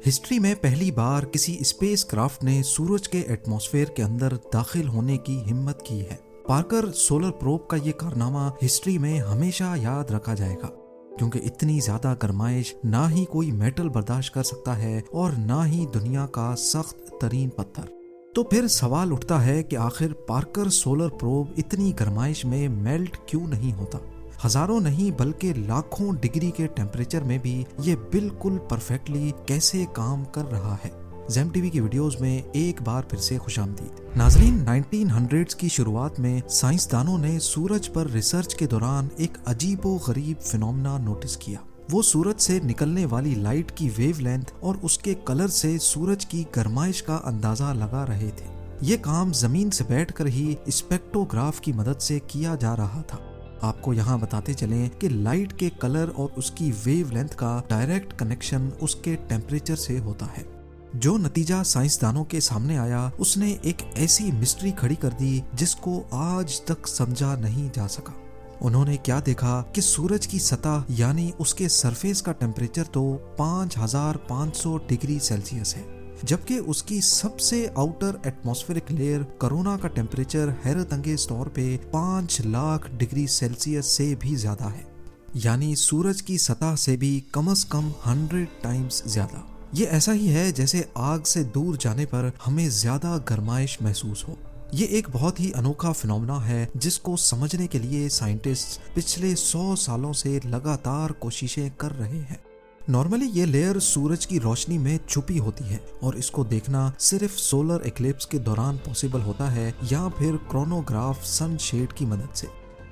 History में पहली बार किसी स्पेसक्राफ्ट ने सूरज के एटमॉस्फेयर के अंदर दाखिल होने की हिम्मत की है। पार्कर सोलर प्रोब का ये कारनामा हिस्ट्री में हमेशा याद रखा जाएगा, क्योंकि इतनी ज्यादा गर्माइश ना ही कोई मेटल बर्दाश्त कर सकता है और ना ही दुनिया का सख्त तरीन पत्थर। तो फिर सवाल उठता है कि आखिर पार्कर सोलर प्रोब इतनी गर्माइश में मेल्ट क्यों नहीं होता। हजारों नहीं बल्कि लाखों डिग्री के टेम्परेचर में भी ये बिल्कुल परफेक्टली कैसे काम कर रहा है। ज़ेम टीवी की वीडियोस में एक बार फिर से खुशामदीद। नाजरीन, 1900s की शुरुआत में साइंसदानों ने सूरज पर रिसर्च के दौरान एक अजीबो गरीब फिनोमेना नोटिस किया। वो सूरज से निकलने वाली लाइट की वेवलेंथ और उसके कलर से सूरज की गर्माइश का अंदाजा लगा रहे थे। ये काम जमीन से बैठकर ही स्पेक्ट्रोग्राफ की मदद से किया जा रहा था। आपको यहाँ बताते चलें कि लाइट के कलर और उसकी वेवलेंथ का डायरेक्ट कनेक्शन उसके टेम्परेचर से होता है। जो नतीजा साइंसदानों के सामने आया उसने एक ऐसी मिस्ट्री खड़ी कर दी जिसको आज तक समझा नहीं जा सका। उन्होंने क्या देखा कि सूरज की सतह यानी उसके सरफेस का टेम्परेचर तो 5500 डिग्री सेल्सियस है, जबकि उसकी सबसे आउटर एटमॉस्फेरिक लेयर कोरोना का टेम्परेचर हैरत अंगेज तौर पे 5 लाख डिग्री सेल्सियस से भी ज्यादा है, यानी सूरज की सतह से भी कम से कम 100 टाइम्स ज्यादा। ये ऐसा ही है जैसे आग से दूर जाने पर हमें ज्यादा गर्माइश महसूस हो। ये एक बहुत ही अनोखा फिनोमेना है जिसको समझने के लिए साइंटिस्ट पिछले 100 सालों से लगातार कोशिशें कर रहे हैं। नॉर्मली ये लेयर सूरज की रोशनी में छुपी होती है और इसको देखना सिर्फ सोलर एक्लिप्स के दौरान पॉसिबल होता है या फिर क्रोनोग्राफ सनशेड की मदद से।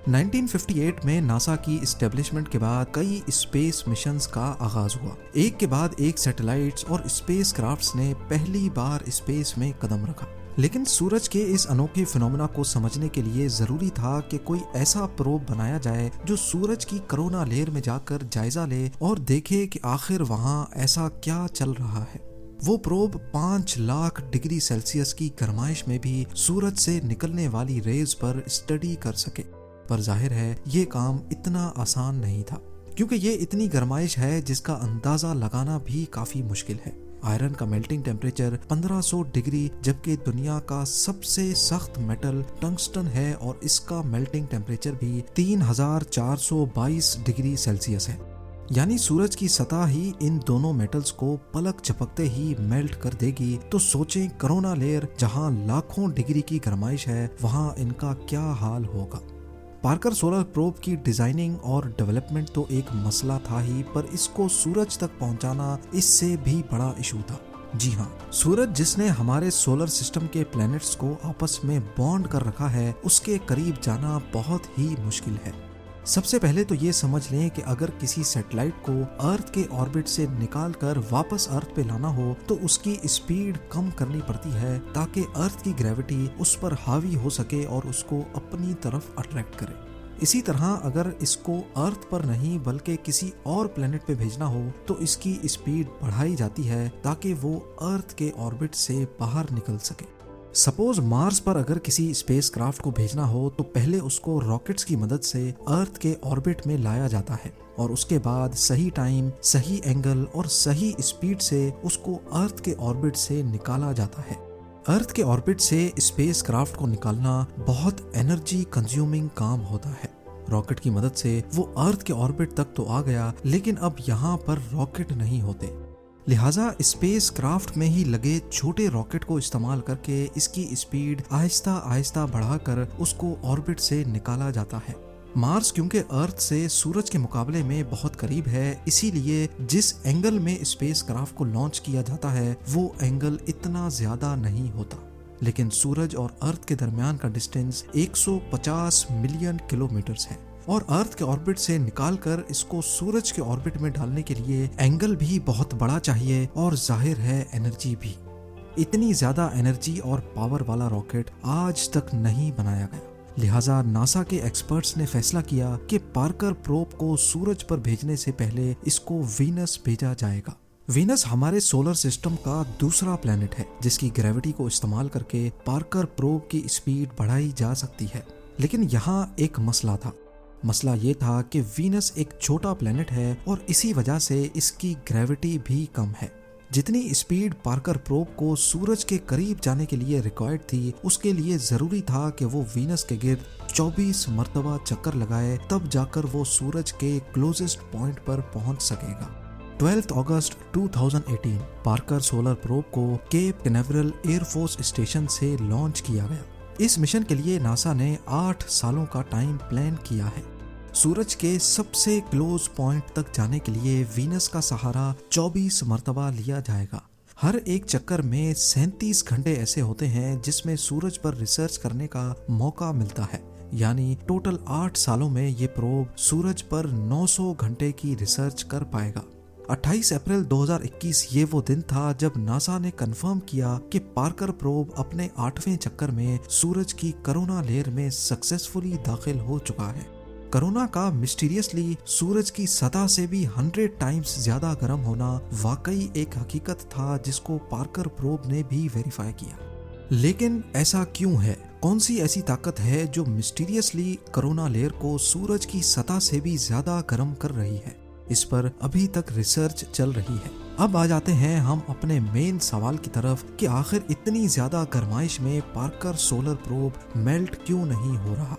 1958 में नासा की इस्टेब्लिशमेंट के बाद कई स्पेस मिशंस का आगाज हुआ। एक के बाद एक सैटेलाइट्स और स्पेस क्राफ्ट्स ने पहली बार स्पेस में कदम रखा। लेकिन सूरज के इस अनोखे फिनोमेना को समझने के लिए जरूरी था कि कोई ऐसा प्रोब बनाया जाए जो सूरज की कोरोना लेयर में जाकर जायजा ले और देखे कि आखिर वहां ऐसा क्या चल रहा है। वो प्रोब 5 लाख डिग्री सेल्सियस की गर्माइश में भी सूरज से निकलने वाली रेज पर स्टडी कर सके। पर जाहिर है ये काम इतना आसान नहीं था, क्योंकि ये इतनी गर्माइश है जिसका अंदाजा लगाना भी काफी मुश्किल है। आयरन का मेल्टिंग टेम्परेचर 1500 डिग्री, जबकि दुनिया का सबसे सख्त मेटल टंगस्टन है और इसका मेल्टिंग टेम्परेचर भी 3422 डिग्री सेल्सियस है। यानी सूरज की सतह ही इन दोनों मेटल्स को पलक झपकते ही मेल्ट कर देगी। तो सोचें, कोरोना लेयर जहां लाखों डिग्री की गर्माइश है वहां इनका क्या हाल होगा। पार्कर सोलर प्रोब की डिजाइनिंग और डेवलपमेंट तो एक मसला था ही, पर इसको सूरज तक पहुंचाना इससे भी बड़ा इशू था। जी हाँ, सूरज जिसने हमारे सोलर सिस्टम के प्लैनेट्स को आपस में बॉन्ड कर रखा है, उसके करीब जाना बहुत ही मुश्किल है। सबसे पहले तो ये समझ लें कि अगर किसी सैटेलाइट को अर्थ के ऑर्बिट से निकाल कर वापस अर्थ पे लाना हो तो उसकी स्पीड कम करनी पड़ती है ताकि अर्थ की ग्रेविटी उस पर हावी हो सके और उसको अपनी तरफ अट्रैक्ट करे। इसी तरह अगर इसको अर्थ पर नहीं बल्कि किसी और प्लेनेट पे भेजना हो तो इसकी स्पीड बढ़ाई जाती है ताकि वो अर्थ के ऑर्बिट से बाहर निकल सके। सपोज मार्स पर अगर किसी स्पेसक्राफ्ट को भेजना हो तो पहले उसको रॉकेट्स की मदद से अर्थ के ऑर्बिट में लाया जाता है और उसके बाद सही टाइम, सही एंगल और सही स्पीड से उसको अर्थ के ऑर्बिट से निकाला जाता है। अर्थ के ऑर्बिट से स्पेसक्राफ्ट को निकालना बहुत एनर्जी कंज्यूमिंग काम होता है। रॉकेट की मदद से वो अर्थ के ऑर्बिट तक तो आ गया, लेकिन अब यहाँ पर रॉकेट नहीं होते, लिहाजा स्पेस क्राफ्ट में ही लगे छोटे रॉकेट को इस्तेमाल करके इसकी स्पीड आहिस्ता आहिस्ता बढ़ाकर उसको ऑर्बिट से निकाला जाता है। मार्स क्योंकि अर्थ से सूरज के मुकाबले में बहुत करीब है, इसीलिए जिस एंगल में स्पेस क्राफ्ट को लॉन्च किया जाता है वो एंगल इतना ज्यादा नहीं होता। लेकिन सूरज और अर्थ के दरमियान का डिस्टेंस 150 मिलियन किलोमीटर्स है और अर्थ के ऑर्बिट से निकालकर इसको सूरज के ऑर्बिट में डालने के लिए एंगल भी बहुत बड़ा चाहिए और जाहिर है एनर्जी भी। इतनी ज्यादा एनर्जी और पावर वाला रॉकेट आज तक नहीं बनाया गया। लिहाजा नासा के एक्सपर्ट्स ने फैसला किया कि पार्कर प्रोब को सूरज पर भेजने से पहले इसको वीनस भेजा जाएगा। वीनस हमारे सोलर सिस्टम का दूसरा प्लेनेट है जिसकी ग्रेविटी को इस्तेमाल करके पार्कर प्रोब की स्पीड बढ़ाई जा सकती है। लेकिन यहाँ एक मसला था। मसला ये था कि वीनस एक छोटा प्लेनेट है और इसी वजह से इसकी ग्रेविटी भी कम है। जितनी स्पीड पार्कर प्रोब को सूरज के करीब जाने के लिए रिक्वायर्ड थी, उसके लिए जरूरी था कि वो वीनस के गिर्द 24 मरतबा चक्कर लगाए, तब जाकर वो सूरज के क्लोजेस्ट पॉइंट पर पहुंच सकेगा। 12 अगस्त 2018 पार्कर सोलर प्रोब को केप कैनावरल एयरफोर्स स्टेशन से लॉन्च किया गया। इस मिशन के लिए नासा ने 8 सालों का टाइम प्लान किया है। सूरज के सबसे क्लोज पॉइंट तक जाने के लिए वीनस का सहारा 24 मरतबा लिया जाएगा। हर एक चक्कर में 37 घंटे ऐसे होते हैं जिसमें सूरज पर रिसर्च करने का मौका मिलता है। यानी टोटल 8 सालों में ये प्रोब सूरज पर 900 घंटे की रिसर्च कर पाएगा। 28 अप्रैल 2021 ये वो दिन था जब नासा ने कंफर्म किया कि पार्कर प्रोब अपने 8वें चक्कर में सूरज की कोरोना लेयर में सक्सेसफुली दाखिल हो चुका है। कोरोना का मिस्टीरियसली सूरज की सतह से भी 100 टाइम्स ज्यादा गर्म होना वाकई एक हकीकत था जिसको पार्कर प्रोब ने भी वेरीफाई किया। लेकिन ऐसा क्यों है? कौन सी ऐसी ताकत है जो मिस्टीरियसली कोरोना लेयर को सूरज की सतह से भी ज्यादा गर्म कर रही है? इस पर अभी तक रिसर्च चल रही है। अब आ जाते हैं हम अपने मेन सवाल की तरफ कि आखिर इतनी ज्यादा गर्माइश में पार्कर सोलर प्रोब मेल्ट क्यों नहीं हो रहा।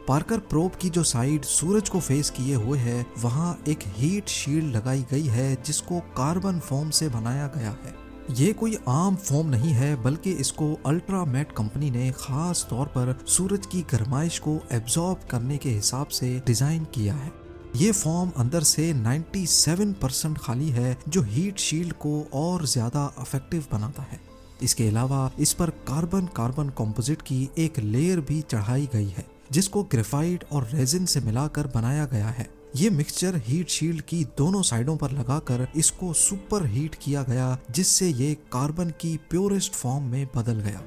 पार्कर प्रोब की जो साइड सूरज को फेस किए हुए है, वहाँ एक हीट शील्ड लगाई गई है जिसको कार्बन फोम से बनाया गया है। ये कोई आम फोम नहीं है, बल्कि इसको अल्ट्रामेट कंपनी ने खास तौर पर सूरज की गर्माइश को एब्जॉर्ब करने के हिसाब से डिजाइन किया है। ये फोम अंदर से 97% खाली है, जो हीट शील्ड को और ज्यादा इफेक्टिव बनाता है। इसके अलावा इस पर कार्बन कंपोजिट की एक लेयर भी चढ़ाई गई है जिसको ग्रेफाइट और रेजिन से मिलाकर बनाया गया है। ये मिक्सचर हीट शील्ड की दोनों साइडों पर लगाकर इसको सुपर हीट किया गया, जिससे ये कार्बन की प्योरेस्ट फॉर्म में बदल गया।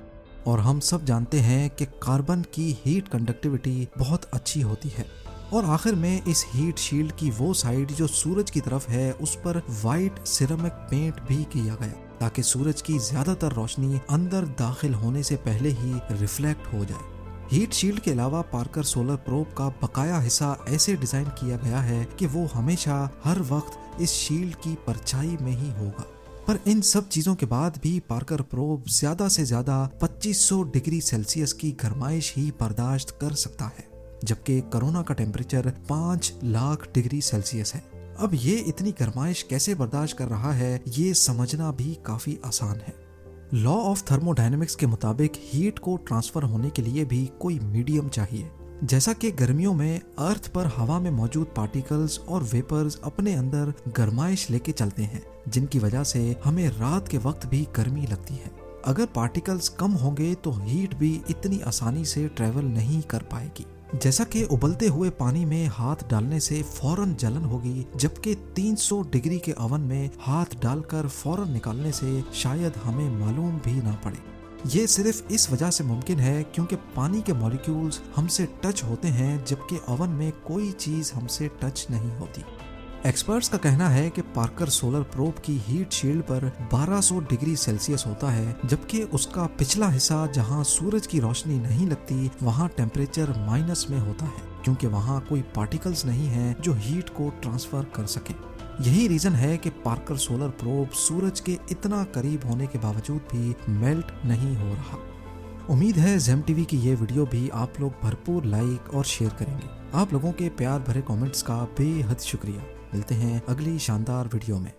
और हम सब जानते हैं कि कार्बन की हीट कंडक्टिविटी बहुत अच्छी होती है। और आखिर में इस हीट शील्ड की वो साइड जो सूरज की तरफ है, उस पर वाइट सिरेमिक पेंट भी किया गया ताकि सूरज की ज्यादातर रोशनी अंदर दाखिल होने से पहले ही रिफ्लेक्ट हो जाए। हीट शील्ड के अलावा पार्कर सोलर प्रोब का बकाया हिस्सा ऐसे डिजाइन किया गया है कि वो हमेशा हर वक्त इस शील्ड की परछाई में ही होगा। पर इन सब चीजों के बाद भी पार्कर प्रोब ज्यादा से ज्यादा 2500 डिग्री सेल्सियस की गर्माइश ही बर्दाश्त कर सकता है, जबकि कोरोना का टेम्परेचर 5 लाख डिग्री सेल्सियस है। अब ये इतनी गर्माइश कैसे बर्दाश्त कर रहा है, ये समझना भी काफी आसान है। लॉ ऑफ थर्मोडायनेमिक्स के मुताबिक हीट को ट्रांसफर होने के लिए भी कोई मीडियम चाहिए। जैसा कि गर्मियों में अर्थ पर हवा में मौजूद पार्टिकल्स और वेपर्स अपने अंदर गर्माइश लेके चलते हैं, जिनकी वजह से हमें रात के वक्त भी गर्मी लगती है। अगर पार्टिकल्स कम होंगे तो हीट भी इतनी आसानी से ट्रेवल नहीं कर पाएगी। जैसा कि उबलते हुए पानी में हाथ डालने से फौरन जलन होगी, जबकि 300 डिग्री के ओवन में हाथ डालकर फौरन निकालने से शायद हमें मालूम भी ना पड़े। ये सिर्फ इस वजह से मुमकिन है क्योंकि पानी के मॉलिक्यूल्स हमसे टच होते हैं, जबकि ओवन में कोई चीज हमसे टच नहीं होती। एक्सपर्ट्स का कहना है कि पार्कर सोलर प्रोब की हीट शील्ड पर 1200 डिग्री सेल्सियस होता है, जबकि उसका पिछला हिस्सा जहां सूरज की रोशनी नहीं लगती, वहां टेम्परेचर माइनस में होता है, क्योंकि वहां कोई पार्टिकल्स नहीं हैं जो हीट को ट्रांसफर कर सके। यही रीजन है कि पार्कर सोलर प्रोब सूरज के इतना करीब होने के बावजूद भी मेल्ट नहीं हो रहा। उम्मीद है जेम टीवी की ये वीडियो भी आप लोग भरपूर लाइक और शेयर करेंगे। आप लोगों के प्यार भरे कमेंट्स का बेहद शुक्रिया। मिलते हैं अगली शानदार वीडियो में।